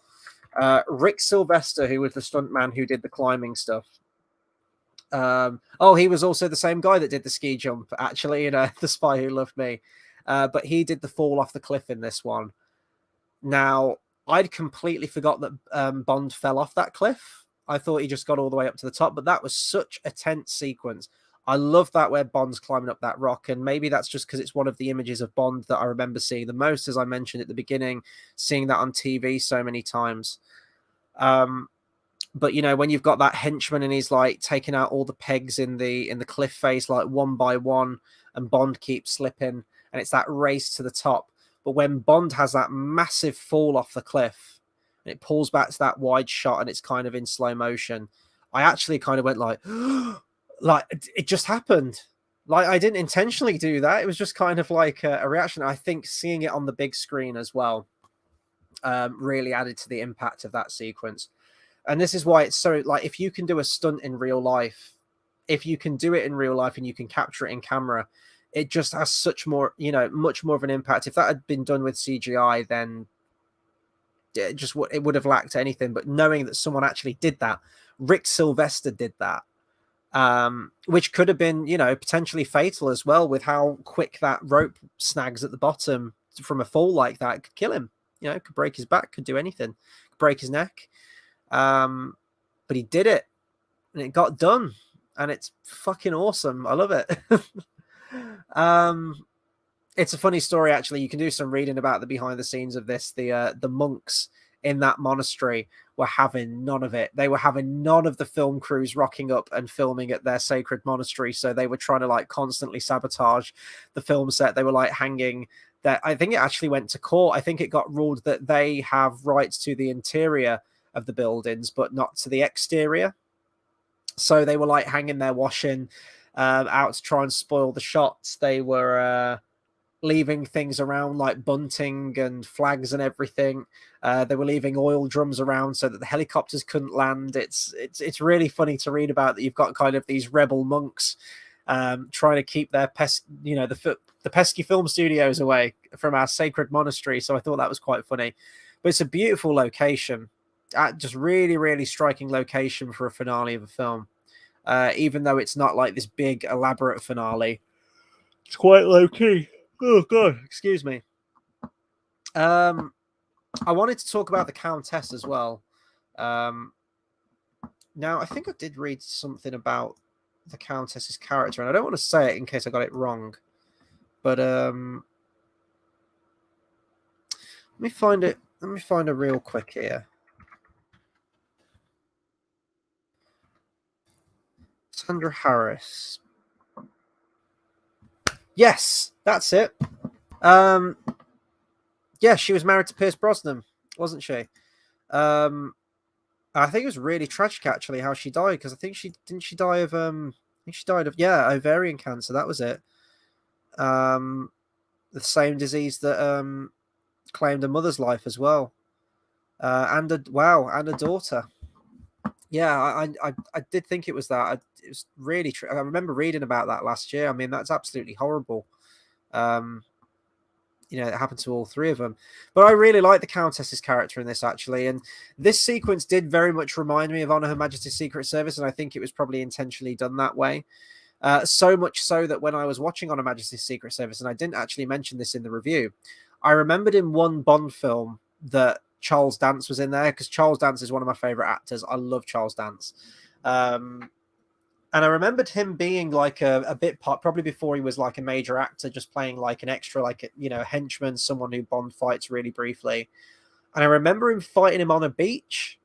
Rick Sylvester, who was the stuntman who did the climbing stuff. He was also the same guy that did the ski jump, actually, in The Spy Who Loved Me. But he did the fall off the cliff in this one. Now, I'd completely forgot that Bond fell off that cliff. I thought he just got all the way up to the top, but that was such a tense sequence. I love that where Bond's climbing up that rock, and maybe that's just because it's one of the images of Bond that I remember seeing the most, as I mentioned at the beginning, seeing that on TV so many times. But you know, when you've got that henchman and he's like taking out all the pegs in the cliff face, like one by one, and Bond keeps slipping, and it's that race to the top. But when Bond has that massive fall off the cliff, and it pulls back to that wide shot, and it's kind of in slow motion, I actually kind of went like, like it just happened. Like, I didn't intentionally do that. It was just kind of like a reaction. I think seeing it on the big screen as well really added to the impact of that sequence. And this is why it's so, like, if you can do a stunt in real life, if you can do it in real life and you can capture it in camera, it just has such more, you know, much more of an impact. If that had been done with CGI, then it would have lacked anything. But knowing that someone actually did that, Rick Sylvester did that, which could have been, you know, potentially fatal as well, with how quick that rope snags at the bottom from a fall like that. It could kill him, you know, could break his back, could do anything, could break his neck. But he did it, and it got done, and it's fucking awesome. I love it. It's a funny story, actually. You can do some reading about the behind the scenes of this. The monks in that monastery were having none of it. They were having none of the film crews rocking up and filming at their sacred monastery. So they were trying to like constantly sabotage the film set. They were like hanging that. I think it actually went to court. I think it got ruled that they have rights to the interior of the buildings, but not to the exterior. So they were like hanging their washing out to try and spoil the shots. They were leaving things around like bunting and flags and everything. They were leaving oil drums around so that the helicopters couldn't land. It's really funny to read about that. You've got kind of these rebel monks trying to keep their the pesky film studios away from our sacred monastery. So I thought that was quite funny. But it's a beautiful location. Just really, really striking location for a finale of a film. Even though it's not like this big, elaborate finale, it's quite low key. Oh god, excuse me. I wanted to talk about the Countess as well. Now, I think I did read something about the Countess's character, and I don't want to say it in case I got it wrong. But let me find it. Let me find it real quick here. Sandra Harris. Yes, that's it. Yeah, she was married to Pierce Brosnan, wasn't she? I think it was really tragic, actually, how she died, because I think she died of ovarian cancer. That was it. The same disease that claimed a mother's life as well, and a daughter. Yeah, I did think it was that. It was really I remember reading about that last year. I mean, that's absolutely horrible. You know, it happened to all three of them. But I really like the Countess's character in this, actually. And this sequence did very much remind me of On Her Majesty's Secret Service, and I think it was probably intentionally done that way. So much so that when I was watching On Her Majesty's Secret Service, and I didn't actually mention this in the review, I remembered in one Bond film that Charles Dance was in there, because Charles Dance is one of my favorite actors. I love Charles Dance. And I remembered him being like a bit part, probably before he was like a major actor, just playing like an extra, like, you know, henchman, someone who Bond fights really briefly. And I remember him fighting him on a beach.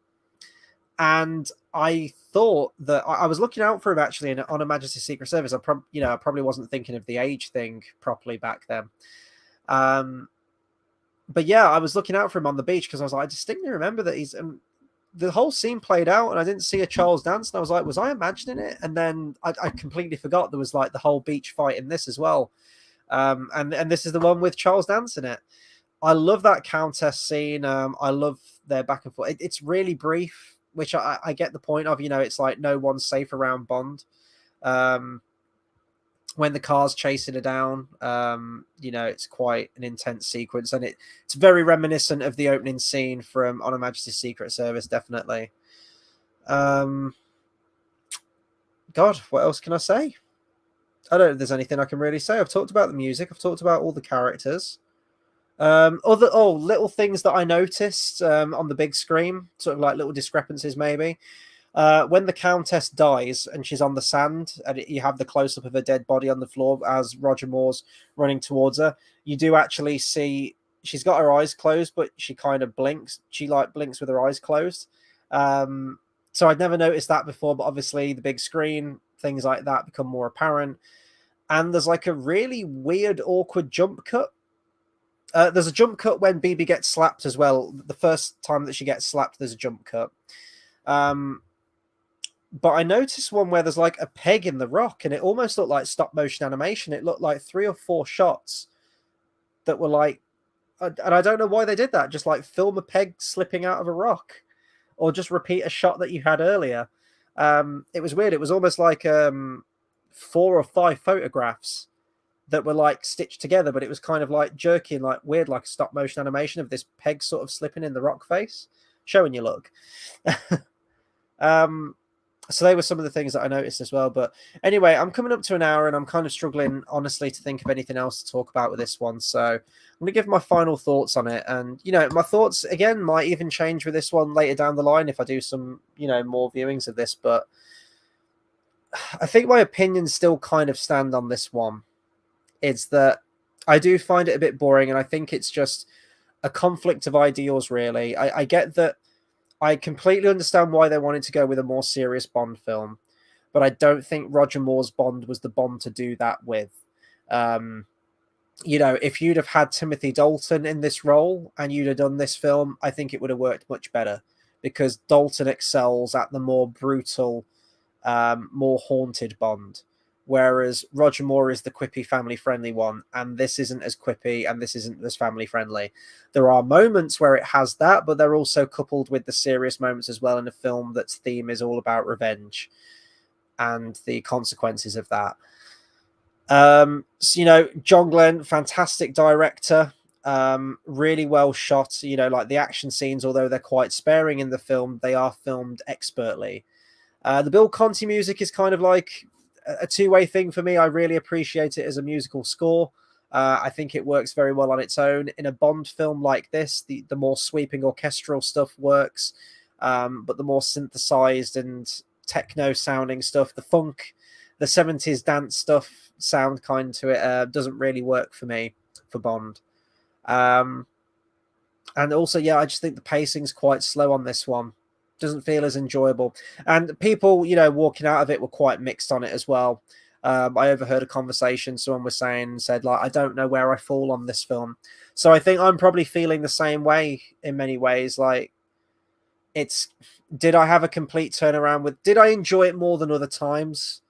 And I thought that I was looking out for him actually on Her Majesty's Secret Service. I probably wasn't thinking of the age thing properly back then. But yeah, I was looking out for him on the beach because I was like, I distinctly remember that he's... the whole scene played out and I didn't see a Charles Dance, and I was like, was I imagining it? And then I completely forgot there was like the whole beach fight in this as well. And this is the one with Charles Dance in it. I love that Countess scene. I love their back and forth. It's really brief, which I get the point of. You know, it's like no one's safe around Bond. When the car's chasing her down, you know, it's quite an intense sequence, and it's very reminiscent of the opening scene from On Her Majesty's Secret Service, definitely. God, what else can I say? I don't know if there's anything I can really say. I've talked about the music. I've talked about all the characters. Little things that I noticed on the big screen, sort of like little discrepancies maybe. When the Countess dies and she's on the sand and you have the close-up of her dead body on the floor as Roger Moore's running towards her, you do actually see she's got her eyes closed, but she kind of blinks. She like blinks with her eyes closed. So I'd never noticed that before, but obviously the big screen, things like that become more apparent. And there's like a really weird, awkward jump cut. There's a jump cut when BB gets slapped as well. The first time that she gets slapped, there's a jump cut. But I noticed one where there's like a peg in the rock, and it almost looked like stop motion animation. It looked like 3 or 4 shots that were like, and I don't know why they did that. Just like film a peg slipping out of a rock, or just repeat a shot that you had earlier. It was weird. It was almost like 4 or 5 photographs that were like stitched together, but it was kind of like jerky and like weird, like a stop motion animation of this peg sort of slipping in the rock face, showing you look. So they were some of the things that I noticed as well. But anyway, I'm coming up to an hour and I'm kind of struggling, honestly, to think of anything else to talk about with this one. So I'm going to give my final thoughts on it. And, you know, my thoughts, again, might even change with this one later down the line if I do some, you know, more viewings of this. But I think my opinions still kind of stand on this one. It's that I do find it a bit boring, and I think it's just a conflict of ideals, really. I get that. I completely understand why they wanted to go with a more serious Bond film, but I don't think Roger Moore's Bond was the Bond to do that with. You know, if you'd have had Timothy Dalton in this role and you'd have done this film, I think it would have worked much better, because Dalton excels at the more brutal, more haunted Bond, whereas Roger Moore is the quippy, family-friendly one, and this isn't as quippy and this isn't as family-friendly. There are moments where it has that, but they're also coupled with the serious moments as well in a film that's theme is all about revenge and the consequences of that. So, you know, John Glen, fantastic director, really well shot. You know, like the action scenes, although they're quite sparing in the film, they are filmed expertly. The Bill Conti music is kind of like a two-way thing for me. I really appreciate it as a musical score. I think it works very well on its own. In a Bond film like this, the more sweeping orchestral stuff works, but the more synthesized and techno-sounding stuff, the funk, the 70s dance stuff sound kind to it, doesn't really work for me for Bond. And also, yeah, I just think the pacing's quite slow on this one. Doesn't feel as enjoyable, and people, you know, walking out of it were quite mixed on it as well. I overheard a conversation someone was said like, I don't know where I fall on this film. So I think I'm probably feeling the same way in many ways. Like, did I have a complete turnaround did I enjoy it more than other times?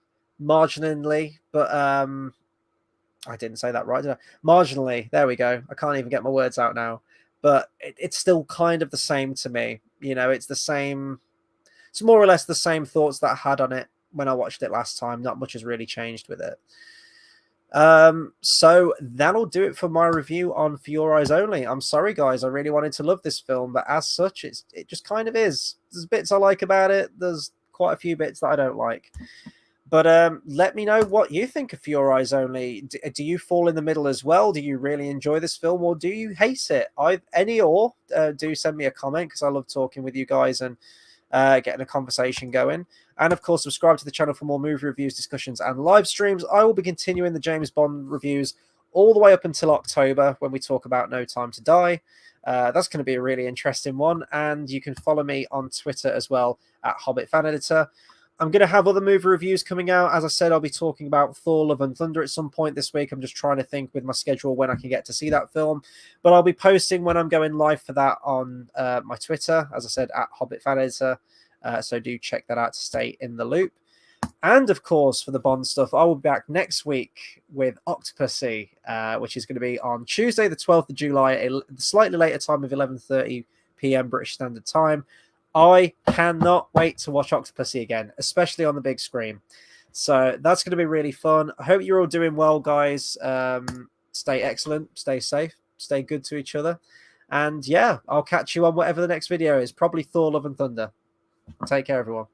Marginally, but I didn't say that right, did I? Marginally, there we go. I can't even get my words out now. But it's still kind of the same to me. You know, it's the same. It's more or less the same thoughts that I had on it when I watched it last time. Not much has really changed with it. So that'll do it for my review on For Your Eyes Only. I'm sorry, guys. I really wanted to love this film, but as such, it just kind of is. There's bits I like about it. There's quite a few bits that I don't like. But let me know what you think of For Your Eyes Only. Do you fall in the middle as well? Do you really enjoy this film, or do you hate it? Do send me a comment, because I love talking with you guys and getting a conversation going. And of course, subscribe to the channel for more movie reviews, discussions, and live streams. I will be continuing the James Bond reviews all the way up until October, when we talk about No Time to Die. That's going to be a really interesting one. And you can follow me on Twitter as well, at Hobbit Fan Editor. I'm going to have other movie reviews coming out. As I said, I'll be talking about Thor: Love and Thunder at some point this week. I'm just trying to think with my schedule when I can get to see that film. But I'll be posting when I'm going live for that on my Twitter, as I said, at Hobbit Fan Editor. So do check that out to stay in the loop. And of course, for the Bond stuff, I will be back next week with Octopussy, which is going to be on Tuesday, the 12th of July, at a slightly later time of 11:30 p.m. British Standard Time. I cannot wait to watch Octopussy again, especially on the big screen. So that's going to be really fun. I hope you're all doing well, guys. Stay excellent, stay safe, stay good to each other. And yeah, I'll catch you on whatever the next video is. Probably Thor: Love and Thunder. Take care, everyone.